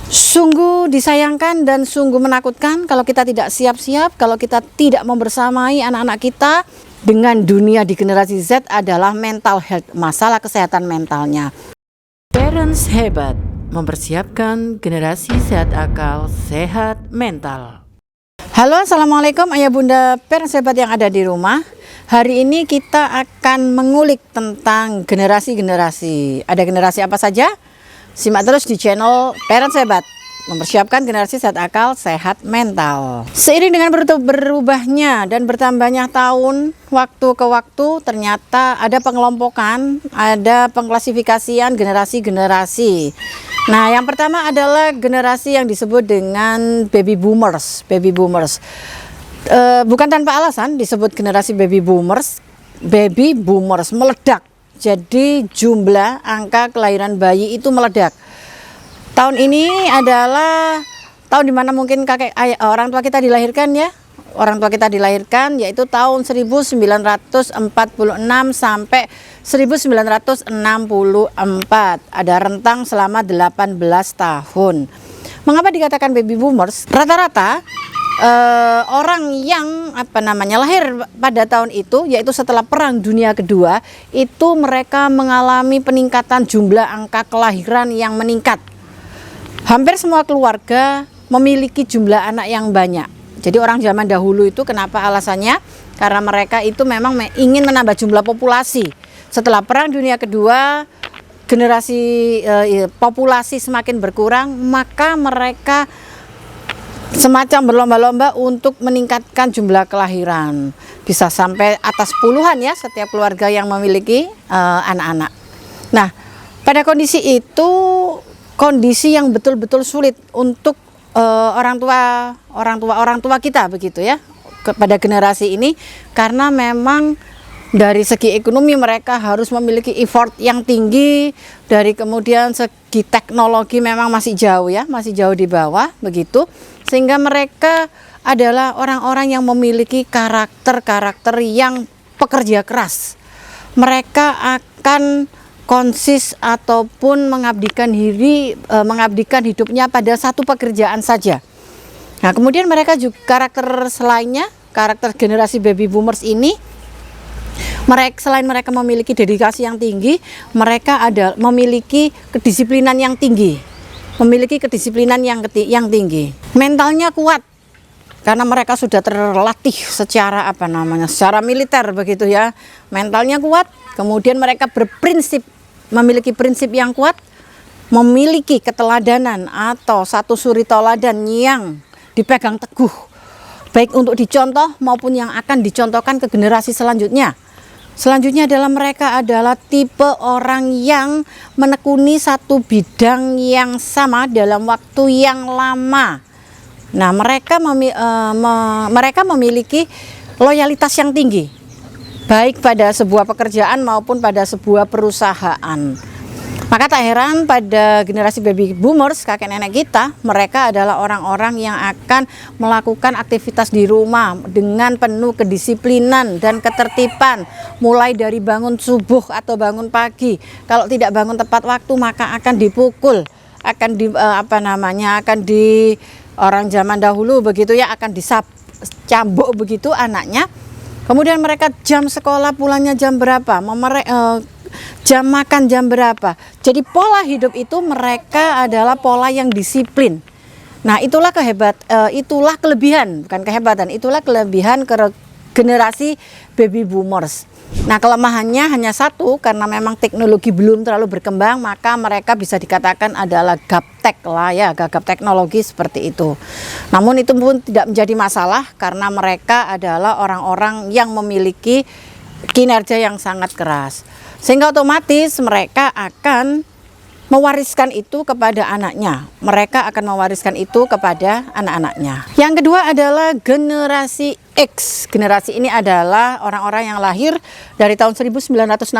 Sungguh disayangkan dan sungguh menakutkan kalau kita tidak siap-siap, kalau kita tidak membersamai anak-anak kita dengan dunia di generasi Z adalah mental health, masalah kesehatan mentalnya. Parents hebat mempersiapkan generasi sehat akal, sehat mental. Halo, assalamualaikum ayah bunda parents hebat yang ada di rumah. Hari ini kita akan mengulik tentang generasi-generasi. Ada generasi apa saja? Simak terus di channel Parents Hebat, mempersiapkan generasi sehat akal, sehat mental. Seiring dengan berubahnya dan bertambahnya tahun, waktu ke waktu, ternyata ada pengelompokan, ada pengklasifikasian generasi-generasi. Nah, yang pertama adalah generasi yang disebut dengan baby boomers. Baby boomers. Bukan tanpa alasan disebut generasi baby boomers. Baby boomers meledak. Jadi jumlah angka kelahiran bayi itu meledak. Tahun ini adalah tahun dimana mungkin orang tua kita dilahirkan ya. Orang tua kita dilahirkan yaitu tahun 1946 sampai 1964. Ada rentang selama 18 tahun. Mengapa dikatakan baby boomers? Rata-rata orang yang lahir pada tahun itu, yaitu setelah Perang Dunia Kedua, itu mereka mengalami peningkatan jumlah angka kelahiran yang meningkat. Hampir semua keluarga memiliki jumlah anak yang banyak. Jadi orang zaman dahulu itu kenapa alasannya? Karena mereka itu memang ingin menambah jumlah populasi. Setelah Perang Dunia Kedua, generasi populasi semakin berkurang, maka mereka semacam berlomba-lomba untuk meningkatkan jumlah kelahiran. Bisa sampai atas puluhan ya setiap keluarga yang memiliki anak-anak. Nah, pada kondisi itu, kondisi yang betul-betul sulit untuk orang tua kita begitu ya, kepada generasi ini, karena memang dari segi ekonomi mereka harus memiliki effort yang tinggi, dari kemudian segi teknologi memang masih jauh ya, masih jauh di bawah begitu, sehingga mereka adalah orang-orang yang memiliki karakter yang pekerja keras. Mereka akan konsis ataupun mengabdikan hidupnya pada satu pekerjaan saja. Nah, kemudian mereka juga karakter selainnya, karakter generasi baby boomers ini, selain mereka memiliki dedikasi yang tinggi, mereka memiliki kedisiplinan yang tinggi, yang tinggi. Mentalnya kuat karena mereka sudah terlatih secara secara militer begitu ya. Mentalnya kuat, kemudian mereka memiliki prinsip yang kuat, memiliki keteladanan atau satu suri teladan yang dipegang teguh, baik untuk dicontoh maupun yang akan dicontohkan ke generasi selanjutnya. Selanjutnya adalah mereka adalah tipe orang yang menekuni satu bidang yang sama dalam waktu yang lama. Nah, mereka memiliki loyalitas yang tinggi, baik pada sebuah pekerjaan maupun pada sebuah perusahaan. Maka tak heran pada generasi baby boomers, kakek nenek kita, mereka adalah orang-orang yang akan melakukan aktivitas di rumah dengan penuh kedisiplinan dan ketertiban, mulai dari bangun subuh atau bangun pagi. Kalau tidak bangun tepat waktu maka akan dipukul, orang zaman dahulu begitu ya, akan dicambuk begitu anaknya. Kemudian mereka jam sekolah pulangnya jam berapa, jam makan jam berapa. Jadi pola hidup itu mereka adalah pola yang disiplin. Nah, itulah kelebihan, bukan kehebatan, itulah kelebihan generasi baby boomers. Nah, kelemahannya hanya satu, karena memang teknologi belum terlalu berkembang, maka mereka bisa dikatakan adalah gaptek lah ya, gagap teknologi seperti itu. Namun itu pun tidak menjadi masalah karena mereka adalah orang-orang yang memiliki kinerja yang sangat keras. Sehingga otomatis mereka akan mewariskan itu kepada anaknya. Mereka akan mewariskan itu kepada anak-anaknya. Yang kedua adalah generasi X. Generasi ini adalah orang-orang yang lahir dari tahun 1965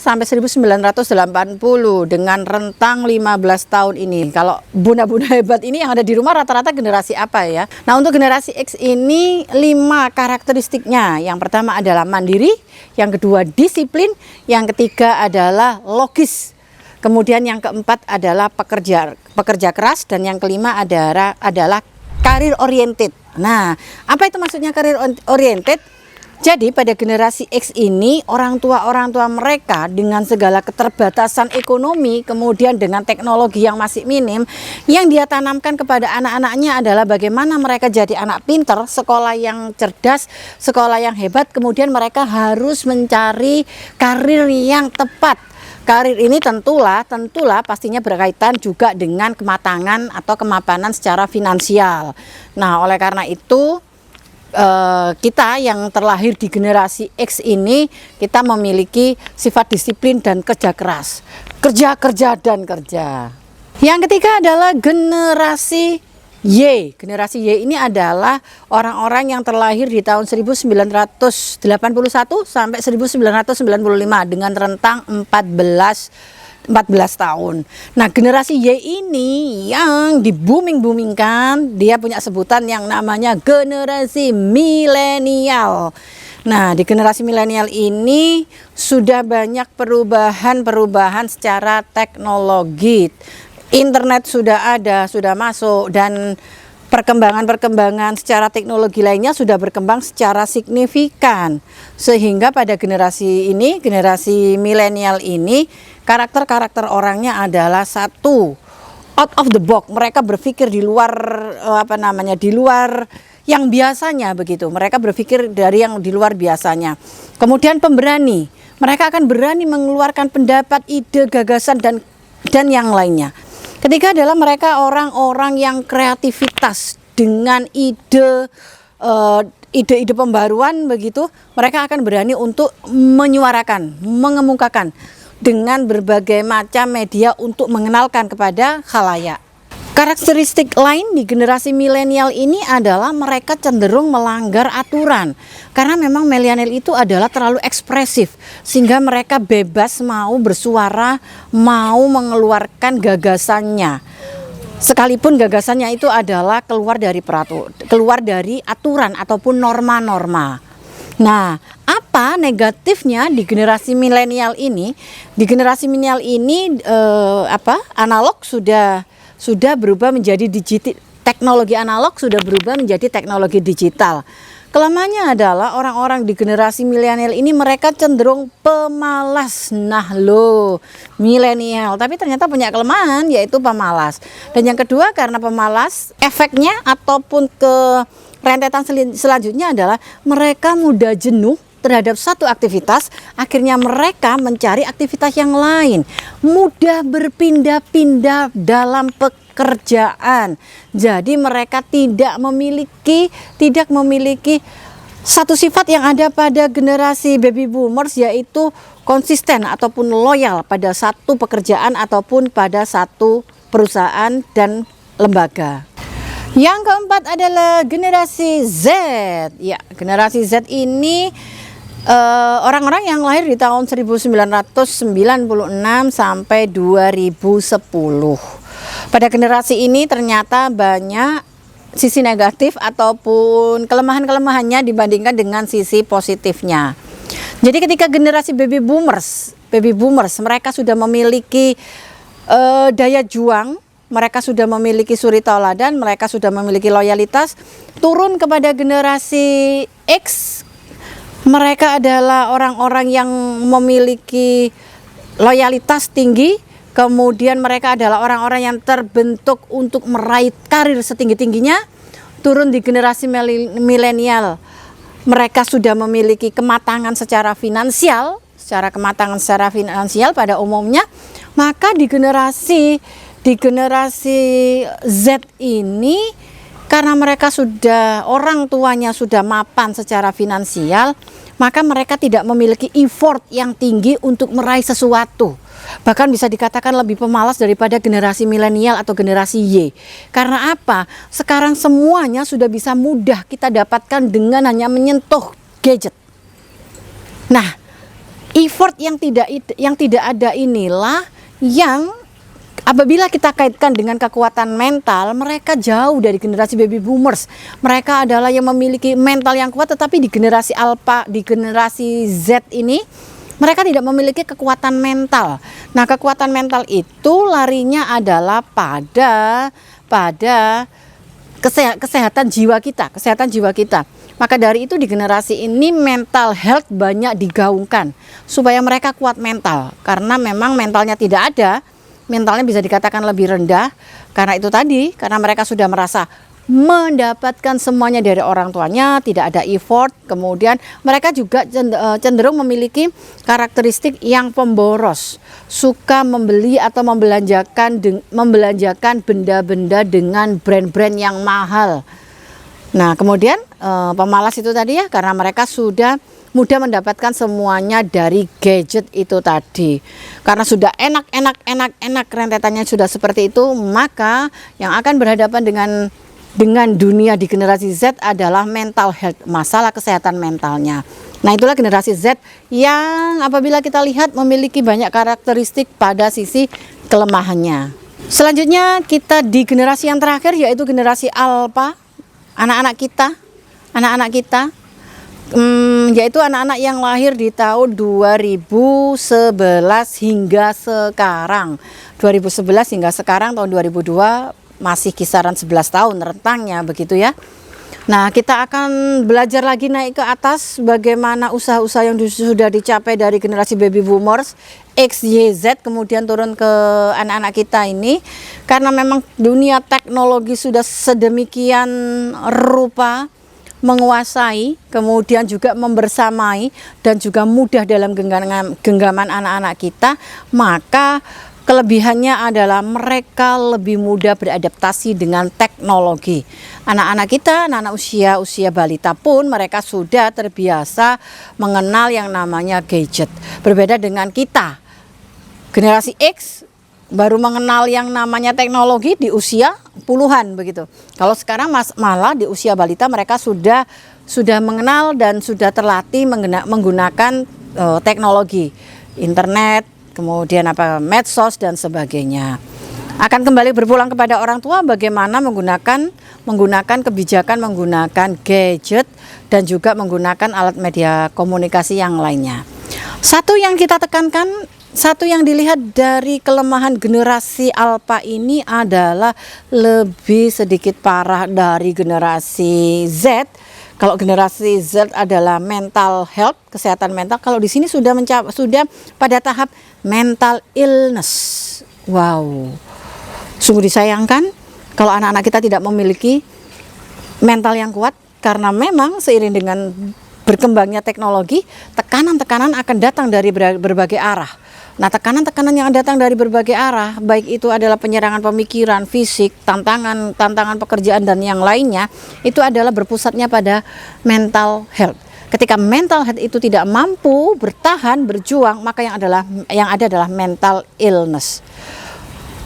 sampai 1980 dengan rentang 15 tahun ini. Kalau bunda-bunda hebat ini yang ada di rumah rata-rata generasi apa ya? Nah, untuk generasi X ini 5 karakteristiknya. Yang pertama adalah mandiri, yang kedua disiplin, yang ketiga adalah logis. kemudian yang keempat adalah pekerja keras, dan yang kelima adalah karir oriented. Nah, apa itu maksudnya karir oriented? Jadi pada generasi X ini orang tua mereka dengan segala keterbatasan ekonomi, kemudian dengan teknologi yang masih minim, yang dia tanamkan kepada anak-anaknya adalah bagaimana mereka jadi anak pinter, sekolah yang cerdas, sekolah yang hebat, kemudian mereka harus mencari karir yang tepat. Karir ini tentulah pastinya berkaitan juga dengan kematangan atau kemapanan secara finansial. Nah, oleh karena itu kita yang terlahir di generasi X ini, kita memiliki sifat disiplin dan kerja keras. Kerja dan kerja. Yang ketiga adalah generasi Y. Generasi Y ini adalah orang-orang yang terlahir di tahun 1981 sampai 1995 dengan rentang 14 tahun. Nah, generasi Y ini yang di-booming-boomingkan, dia punya sebutan yang namanya generasi milenial. Nah, di generasi milenial ini sudah banyak perubahan secara teknologi. Internet sudah ada, sudah masuk, dan perkembangan secara teknologi lainnya sudah berkembang secara signifikan. Sehingga pada generasi ini, generasi milenial ini, karakter orangnya adalah satu, out of the box. Mereka berpikir di luar di luar yang biasanya begitu. Mereka berpikir dari yang di luar biasanya. Kemudian pemberani. Mereka akan berani mengeluarkan pendapat, ide, gagasan dan yang lainnya. Ketiga adalah mereka orang-orang yang kreativitas dengan ide pembaruan begitu. Mereka akan berani untuk menyuarakan, mengemukakan dengan berbagai macam media untuk mengenalkan kepada khalayak. Karakteristik lain di generasi milenial ini adalah mereka cenderung melanggar aturan. Karena memang milenial itu adalah terlalu ekspresif, sehingga mereka bebas mau bersuara, mau mengeluarkan gagasannya. Sekalipun gagasannya itu adalah keluar dari aturan ataupun norma-norma. Nah, apa negatifnya di generasi milenial ini? Di generasi milenial ini analog sudah berubah menjadi digital. Teknologi analog sudah berubah menjadi teknologi digital. Kelemahannya adalah orang-orang di generasi milenial ini mereka cenderung pemalas. Nah loh, milenial tapi ternyata punya kelemahan, yaitu pemalas. Dan yang kedua, karena pemalas, efeknya ataupun ke rentetan selanjutnya adalah mereka mudah jenuh terhadap satu aktivitas, akhirnya mereka mencari aktivitas yang lain, mudah berpindah-pindah dalam pekerjaan. Jadi mereka tidak memiliki satu sifat yang ada pada generasi baby boomers, yaitu konsisten ataupun loyal pada satu pekerjaan ataupun pada satu perusahaan dan lembaga. Yang keempat adalah generasi Z. Ya, generasi Z ini orang-orang yang lahir di tahun 1996 sampai 2010. Pada generasi ini ternyata banyak sisi negatif ataupun kelemahannya dibandingkan dengan sisi positifnya. Jadi ketika generasi baby boomers mereka sudah memiliki daya juang, mereka sudah memiliki suri tauladan, mereka sudah memiliki loyalitas. Turun kepada generasi X, mereka adalah orang-orang yang memiliki loyalitas tinggi, kemudian mereka adalah orang-orang yang terbentuk untuk meraih karir setinggi-tingginya. Turun di generasi milenial, mereka sudah memiliki kematangan secara finansial pada umumnya. Maka di generasi Z ini, karena mereka orang tuanya sudah mapan secara finansial, maka mereka tidak memiliki effort yang tinggi untuk meraih sesuatu. Bahkan bisa dikatakan lebih pemalas daripada generasi milenial atau generasi Y. Karena apa? Sekarang semuanya sudah bisa mudah kita dapatkan dengan hanya menyentuh gadget. Nah, effort yang tidak ada inilah yang apabila kita kaitkan dengan kekuatan mental, mereka jauh dari generasi baby boomers. Mereka adalah yang memiliki mental yang kuat, tetapi di generasi Z ini Mereka tidak memiliki kekuatan mental. Nah, kekuatan mental itu larinya adalah pada kesehatan jiwa kita, Maka dari itu di generasi ini mental health banyak digaungkan supaya mereka kuat mental, karena memang mentalnya tidak ada, mentalnya bisa dikatakan lebih rendah karena itu tadi, karena mereka sudah merasa mendapatkan semuanya dari orang tuanya, tidak ada effort. Kemudian mereka juga cenderung memiliki karakteristik yang pemboros, suka membeli atau membelanjakan benda-benda dengan brand-brand yang mahal. Nah, kemudian pemalas itu tadi ya, karena mereka sudah mudah mendapatkan semuanya dari gadget itu tadi. Karena sudah enak rentetannya sudah seperti itu, maka yang akan berhadapan dengan dunia di generasi Z adalah mental health, masalah kesehatan mentalnya. Nah, itulah generasi Z yang apabila kita lihat memiliki banyak karakteristik pada sisi kelemahannya. Selanjutnya kita di generasi yang terakhir, yaitu generasi Alpha, anak-anak kita, yaitu anak-anak yang lahir di tahun 2011 hingga sekarang. 2011 hingga sekarang tahun 2002 masih kisaran 11 tahun rentangnya, begitu ya. Nah, kita akan belajar lagi naik ke atas bagaimana usaha-usaha yang sudah dicapai dari generasi baby boomers X, Y, Z, kemudian turun ke anak-anak kita ini. Karena memang dunia teknologi sudah sedemikian rupa menguasai, kemudian juga membersamai dan juga mudah dalam genggaman anak-anak kita, maka kelebihannya adalah mereka lebih mudah beradaptasi dengan teknologi. Anak-anak kita, anak-anak usia balita pun mereka sudah terbiasa mengenal yang namanya gadget. Berbeda dengan kita, generasi X baru mengenal yang namanya teknologi di usia puluhan begitu. Kalau sekarang malah di usia balita mereka sudah mengenal dan sudah terlatih menggunakan teknologi, internet, kemudian medsos dan sebagainya. Akan kembali berpulang kepada orang tua bagaimana menggunakan kebijakan menggunakan gadget dan juga menggunakan alat media komunikasi yang lainnya. Satu yang kita tekankan, satu yang dilihat dari kelemahan generasi Alpha ini adalah lebih sedikit parah dari generasi Z. Kalau generasi Z adalah mental health, kesehatan mental. Kalau di sini sudah pada tahap mental illness. Wow, sungguh disayangkan kalau anak-anak kita tidak memiliki mental yang kuat, karena memang seiring dengan berkembangnya teknologi, tekanan-tekanan akan datang dari berbagai arah. Nah, tekanan-tekanan yang datang dari berbagai arah, baik itu adalah penyerangan pemikiran, fisik, tantangan pekerjaan dan yang lainnya, itu adalah berpusatnya pada mental health. Ketika mental health itu tidak mampu bertahan, berjuang, maka yang ada adalah mental illness.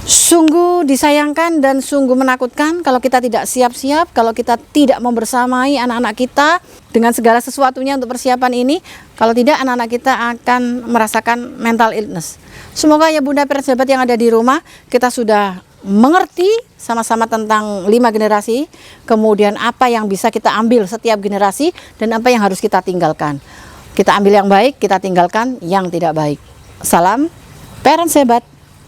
Sungguh disayangkan dan sungguh menakutkan kalau kita tidak siap-siap, kalau kita tidak membersamai anak-anak kita dengan segala sesuatunya untuk persiapan ini. Kalau tidak, anak-anak kita akan merasakan mental illness. Semoga ya Bunda persahabat yang ada di rumah, kita sudah mengerti sama-sama tentang 5 generasi, kemudian apa yang bisa kita ambil setiap generasi dan apa yang harus kita tinggalkan. Kita ambil yang baik, kita tinggalkan yang tidak baik. Salam Parents Hebat.